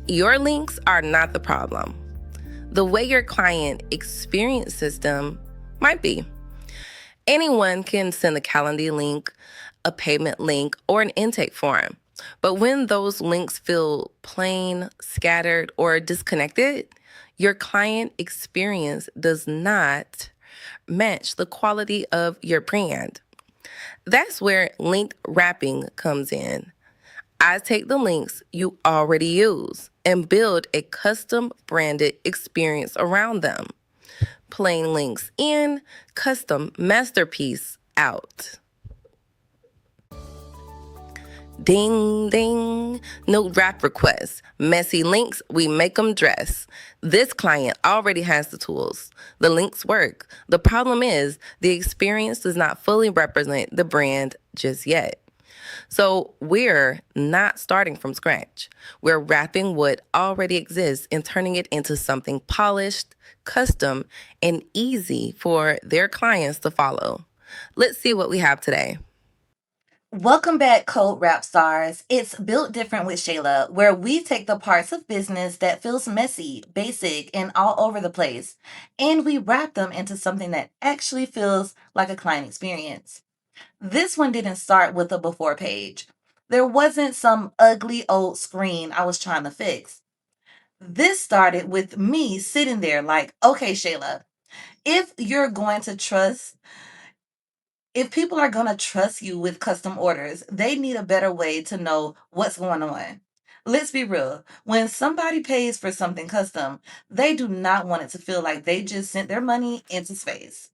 Your links are not the problem. The way your client experiences them might be. Anyone can send a calendar link, a payment link, or an intake form. But when those links feel plain, scattered, or disconnected, your client experience does not match the quality of your brand. That's where link wrapping comes in. I take the links you already use and build a custom branded experience around them. Plain links in, custom masterpiece out. Ding, ding. No wrap requests. Messy links, we make them dress. This client already has the tools. The links work. The problem is the experience does not fully represent the brand just yet. So we're not starting from scratch. We're wrapping what already exists and turning it into something polished, custom, and easy for their clients to follow. Let's see what we have today. Welcome back, Code Rap Stars. It's Built Different with Shaylah, where we take the parts of business that feels messy, basic, and all over the place, and we wrap them into something that actually feels like a client experience. This one didn't start with a before page. There wasn't some ugly old screen I was trying to fix. This started with me sitting there like, okay, Shaylah, if you're going to trust if people are going to trust you with custom orders, they need a better way to know what's going on. Let's be real. When somebody pays for something custom, they do not want it to feel like they just sent their money into space.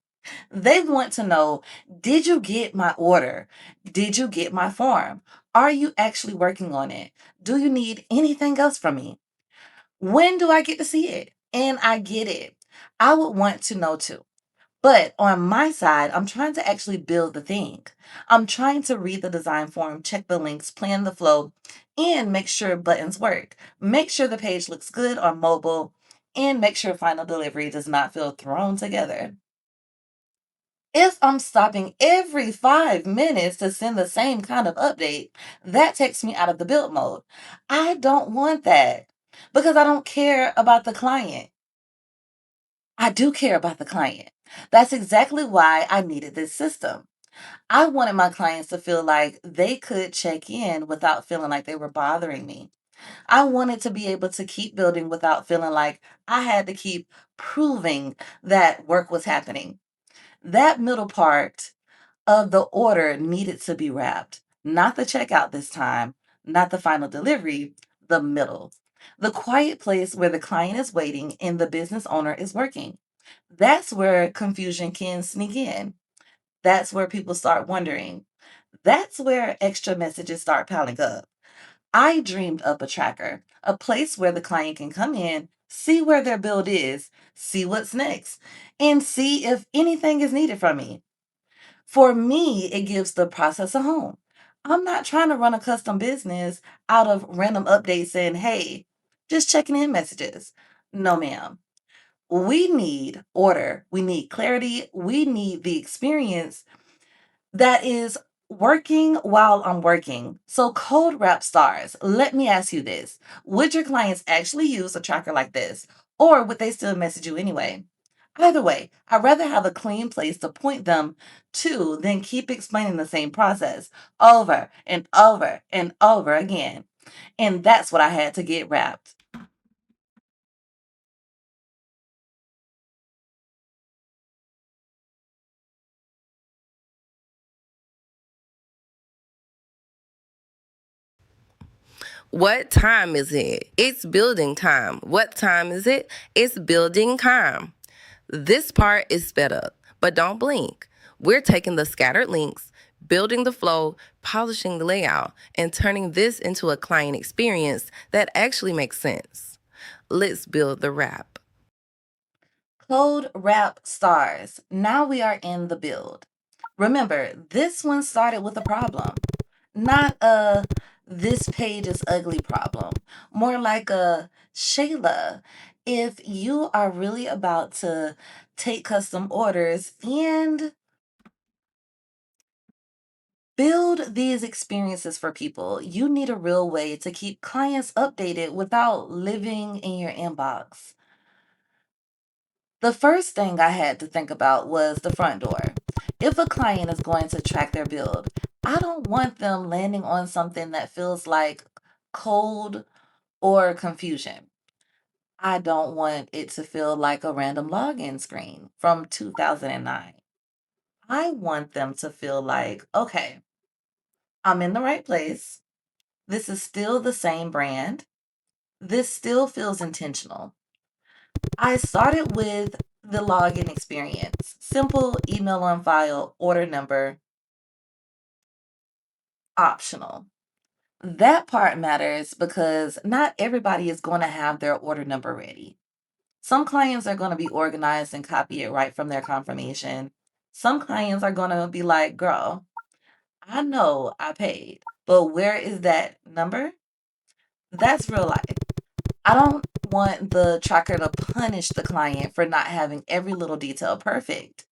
They want to know, did you get my order? Did you get my form? Are you actually working on it? Do you need anything else from me? When do I get to see it? And I get it. I would want to know too. But on my side, I'm trying to actually build the thing. I'm trying to read the design form, check the links, plan the flow, and make sure buttons work. Make sure the page looks good on mobile, and make sure final delivery does not feel thrown together. If I'm stopping every 5 minutes to send the same kind of update, that takes me out of the build mode. I don't want that because I don't care about the client. I do care about the client. That's exactly why I needed this system. I wanted my clients to feel like they could check in without feeling like they were bothering me. I wanted to be able to keep building without feeling like I had to keep proving that work was happening. That middle part of the order needed to be wrapped. Not the checkout this time, not the final delivery, the middle. The quiet place where the client is waiting and the business owner is working. That's where confusion can sneak in. That's where people start wondering. That's where extra messages start piling up. I dreamed up a tracker, a place where the client can come in, see where their build is, see what's next, and see if anything is needed from me. For me, it gives the process a home. I'm not trying to run a custom business out of random updates saying, hey, just checking in messages. No, ma'am. We need order, we need clarity, we need the experience that is working while I'm working. So, code rap stars, let me ask you this. Would your clients actually use a tracker like this, or would they still message you anyway? Either way, I'd rather have a clean place to point them to than keep explaining the same process over and over and over again. And that's what I had to get wrapped. What time is it? It's building time. What time is it? It's building time. This part is sped up, but don't blink. We're taking the scattered links, building the flow, polishing the layout, and turning this into a client experience that actually makes sense. Let's build the wrap. Code Rap Stars. Now we are in the build. Remember, this one started with a problem, not a this page is ugly problem. More like a Shayla. If you are really about to take custom orders and Build these experiences for people. You need a real way to keep clients updated without living in your inbox. The first thing I had to think about was the front door. If a client is going to track their build, I don't want them landing on something that feels like cold or confusion. I don't want it to feel like a random login screen from 2009. I want them to feel like, okay, I'm in the right place. This is still the same brand. This still feels intentional. I started with the login experience. Simple email on file, order number, optional. That part matters because not everybody is going to have their order number ready. Some clients are going to be organized and copy it right from their confirmation. Some clients are going to be like, girl, I know I paid, but where is that number? That's real life. I don't want the tracker to punish the client for not having every little detail perfect.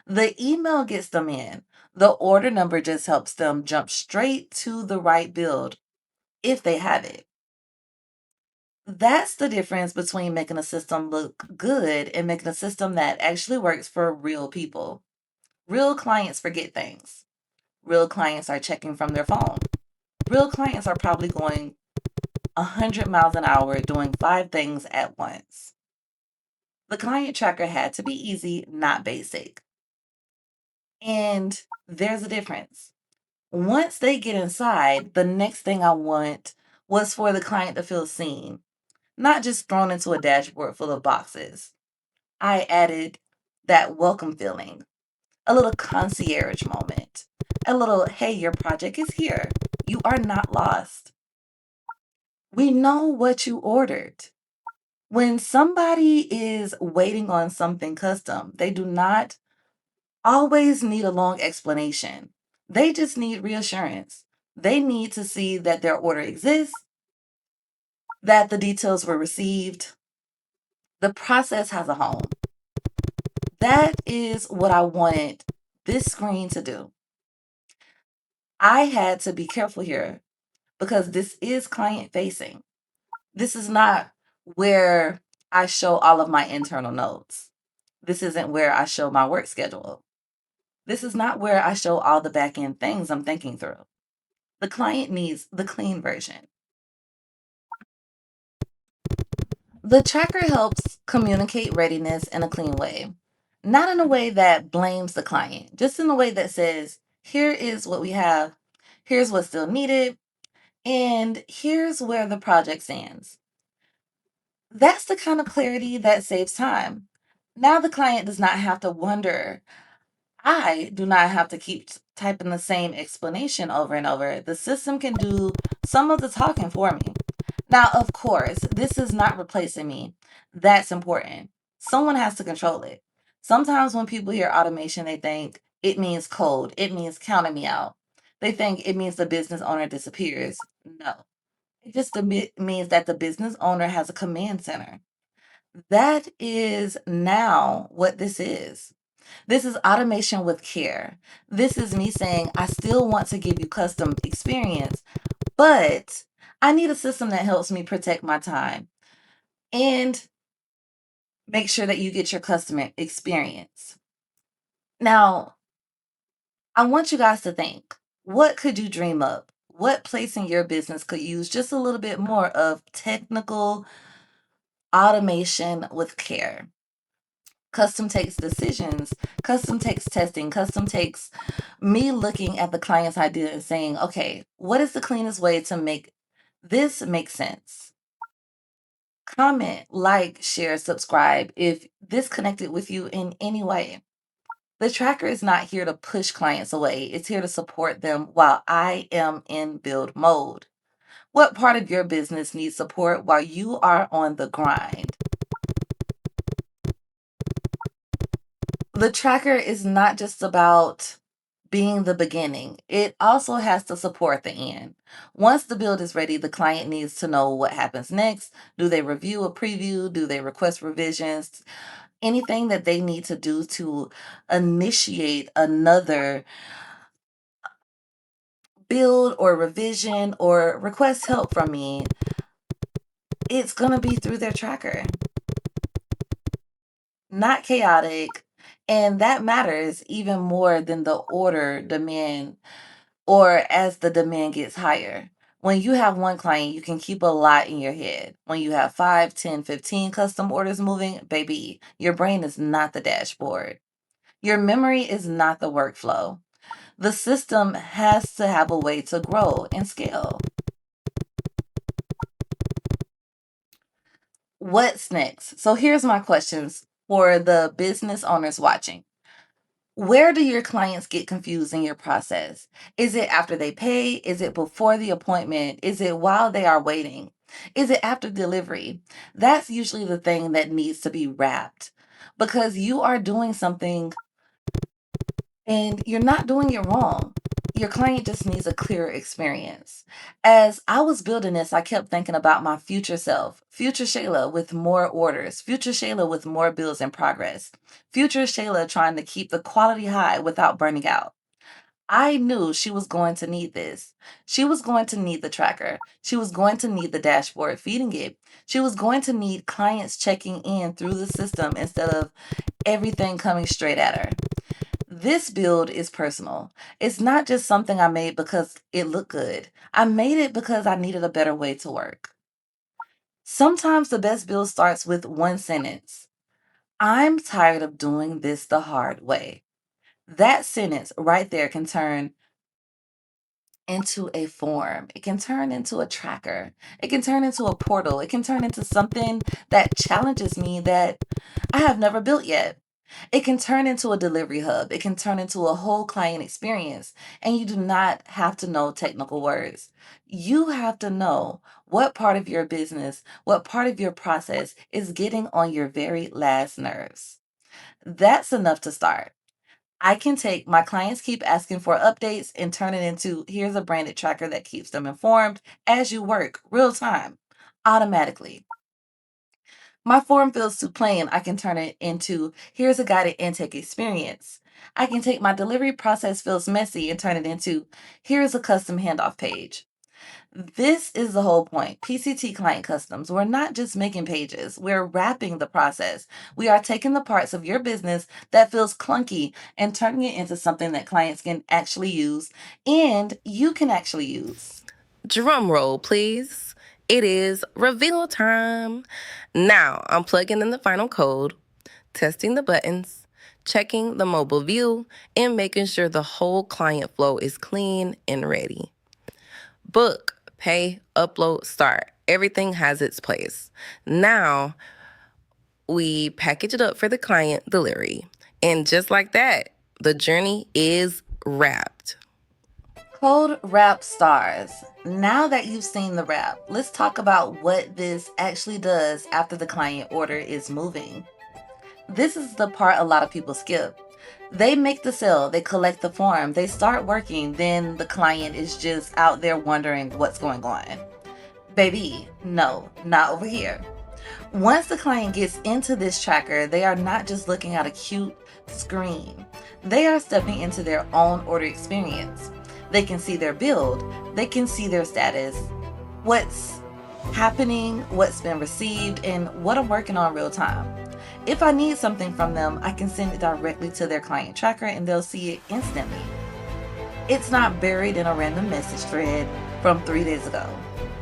The email gets them in. The order number just helps them jump straight to the right build if they have it. That's the difference between making a system look good and making a system that actually works for real people. Real clients forget things. Real clients are checking from their phone. Real clients are probably going 100 miles an hour doing 5 things at once. The client tracker had to be easy, not basic. And there's a difference. Once they get inside, the next thing I want was for the client to feel seen, not just thrown into a dashboard full of boxes. I added that welcome feeling, a little concierge moment, a little, hey, your project is here. You are not lost. We know what you ordered. When somebody is waiting on something custom, they do not always need a long explanation. They just need reassurance. They need to see that their order exists, that the details were received, the process has a home. That is what I wanted this screen to do. I had to be careful here because this is client facing. This is not where I show all of my internal notes. This isn't where I show my work schedule. This is not where I show all the back end things I'm thinking through. The client needs the clean version. The tracker helps communicate readiness in a clean way, not in a way that blames the client, just in a way that says, here is what we have, here's what's still needed, and here's where the project stands. That's the kind of clarity that saves time. Now the client does not have to wonder. I do not have to keep typing the same explanation over and over. The system can do some of the talking for me. Now, of course, this is not replacing me. That's important. Someone has to control it. Sometimes when people hear automation, they think it means code, it means counting me out. They think it means the business owner disappears. No, it just means that the business owner has a command center. That is now what this is. This is automation with care. This is me saying, I still want to give you custom experience, but I need a system that helps me protect my time and make sure that you get your customer experience. Now, I want you guys to think, what could you dream up? What place in your business could use just a little bit more of technical automation with care? Custom takes decisions, custom takes testing, custom takes me looking at the client's idea and saying, okay, what is the cleanest way to make this make sense? Comment, like, share, subscribe if this connected with you in any way. The tracker is not here to push clients away, it's here to support them while I am in build mode. What part of your business needs support while you are on the grind? The tracker is not just about being the beginning, it also has to support the end. Once the build is ready, the client needs to know what happens next. Do they review a preview? Do they request revisions? Anything that they need to do to initiate another build or revision or request help from me, it's going to be through their tracker, not chaotic. And that matters even more than the order demand or as the demand gets higher. When you have one client, you can keep a lot in your head. When you have 5, 10, 15 custom orders moving, baby, your brain is not the dashboard. Your memory is not the workflow. The system has to have a way to grow and scale. What's next? So here's my questions for the business owners watching. Where do your clients get confused in your process? Is it after they pay? Is it before the appointment? Is it while they are waiting? Is it after delivery? That's usually the thing that needs to be wrapped because you are doing something and you're not doing it wrong. Your client just needs a clearer experience. As I was building this, I kept thinking about my future self, future Shaylah with more orders, future Shaylah with more bills in progress, future Shaylah trying to keep the quality high without burning out. I knew she was going to need this. She was going to need the tracker. She was going to need the dashboard feeding it. She was going to need clients checking in through the system instead of everything coming straight at her. This build is personal. It's not just something I made because it looked good. I made it because I needed a better way to work. Sometimes the best build starts with one sentence. I'm tired of doing this the hard way. That sentence right there can turn into a form. It can turn into a tracker. It can turn into a portal. It can turn into something that challenges me that I have never built yet. It can turn into a delivery hub. It can turn into a whole client experience. And you do not have to know technical words. You have to know what part of your business, what part of your process is getting on your very last nerves. That's enough to start. I can take my clients keep asking for updates and turn it into here's a branded tracker that keeps them informed as you work real time, automatically. My form feels too plain. I can turn it into here's a guided intake experience. I can take my delivery process feels messy and turn it into here's a custom handoff page. This is the whole point. PCT Client Customs. We're not just making pages, we're wrapping the process. We are taking the parts of your business that feels clunky and turning it into something that clients can actually use and you can actually use. Drum roll, please. It is reveal time. Now I'm plugging in the final code, testing the buttons, checking the mobile view, and making sure the whole client flow is clean and ready. Book, pay, upload, start. Everything has its place. Now we package it up for the client delivery. And just like that, the journey is wrapped. Code wrap stars. Now that you've seen the wrap, let's talk about what this actually does after the client order is moving. This is the part a lot of people skip. They make the sale, they collect the form, they start working, then the client is just out there wondering what's going on. Baby, no, not over here. Once the client gets into this tracker, they are not just looking at a cute screen. They are stepping into their own order experience. They can see their build, they can see their status, what's happening, what's been received, and what I'm working on real time. If I need something from them, I can send it directly to their client tracker and they'll see it instantly. It's not buried in a random message thread from 3 days ago.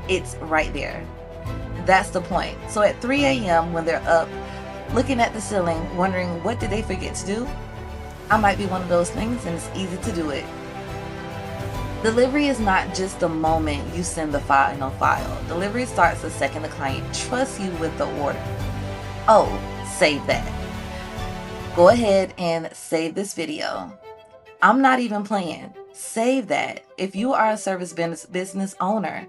It's right there. That's the point. So at 3 a.m. when they're up, looking at the ceiling, wondering what did they forget to do, I might be one of those things and it's easy to do it. Delivery is not just the moment you send the final file. Delivery starts the second the client trusts you with the order. Oh, save that. Go ahead and save this video. I'm not even playing. Save that. If you are a service business owner,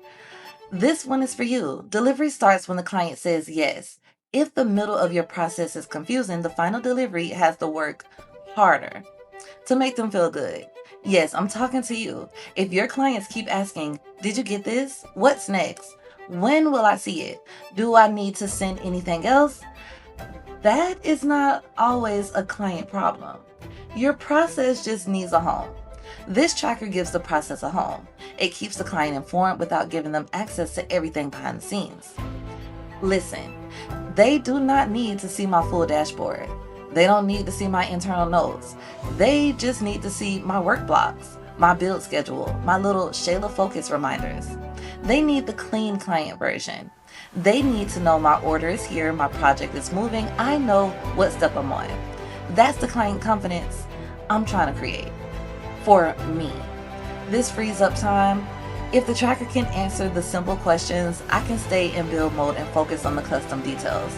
this one is for you. Delivery starts when the client says yes. If the middle of your process is confusing, the final delivery has to work harder to make them feel good. Yes, I'm talking to you. If your clients keep asking, did you get this? What's next? When will I see it? Do I need to send anything else? That is not always a client problem. Your process just needs a home. This tracker gives the process a home. It keeps the client informed without giving them access to everything behind the scenes. Listen, they do not need to see my full dashboard. They don't need to see my internal notes. They just need to see my work blocks, my build schedule, my little Shaylah focus reminders. They need the clean client version. They need to know my order is here, my project is moving, I know what step I'm on. That's the client confidence I'm trying to create for me. This frees up time. If the tracker can answer the simple questions, I can stay in build mode and focus on the custom details.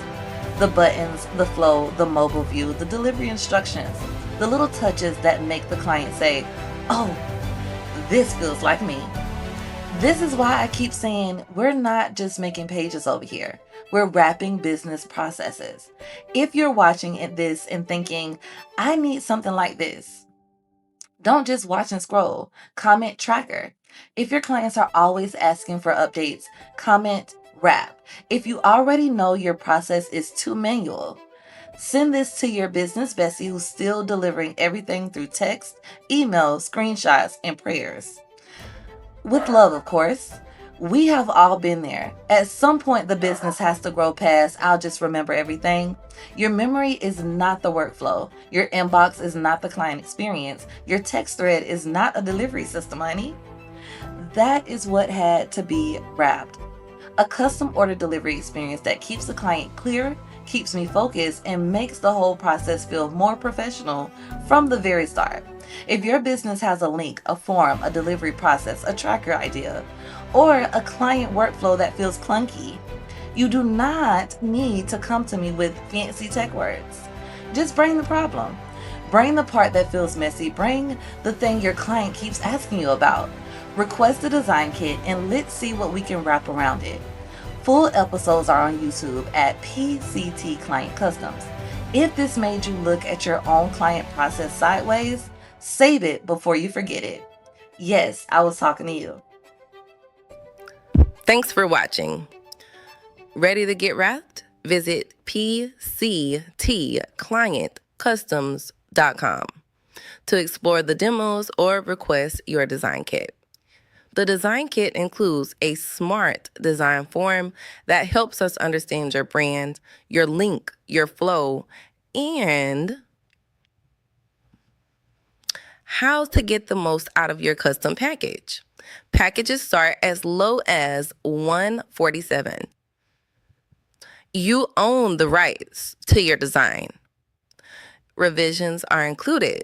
The buttons, the flow, the mobile view, the delivery instructions, the little touches that make the client say, oh, this feels like me. This is why I keep saying we're not just making pages over here. We're wrapping business processes. If you're watching this and thinking, I need something like this, don't just watch and scroll. Comment tracker. If your clients are always asking for updates, comment wrap. If you already know your process is too manual, send this to your business bestie who's still delivering everything through text, emails, screenshots, and prayers. With love, of course. We have all been there. At some point, the business has to grow past, I'll just remember everything. Your memory is not the workflow. Your inbox is not the client experience. Your text thread is not a delivery system, honey. That is what had to be wrapped. A custom order delivery experience that keeps the client clear, keeps me focused, and makes the whole process feel more professional from the very start. If your business has a link, a form, a delivery process, a tracker idea, or a client workflow that feels clunky, you do not need to come to me with fancy tech words. Just bring the problem. Bring the part that feels messy. Bring the thing your client keeps asking you about. Request the design kit and let's see what we can wrap around it. Full episodes are on YouTube at PCT Client Customs. If this made you look at your own client process sideways, save it before you forget it. Yes, I was talking to you. Thanks for watching. Ready to get wrapped? Visit PCTClientCustoms.com to explore the demos or request your design kit. The design kit includes a smart design form that helps us understand your brand, your link, your flow, and how to get the most out of your custom package. Packages start as low as $147. You own the rights to your design. Revisions are included.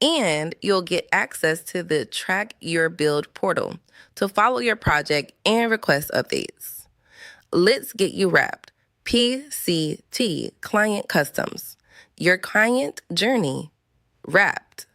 And you'll get access to the Track Your Build portal to follow your project and request updates. Let's get you wrapped. PCT Client Customs. Your client journey wrapped.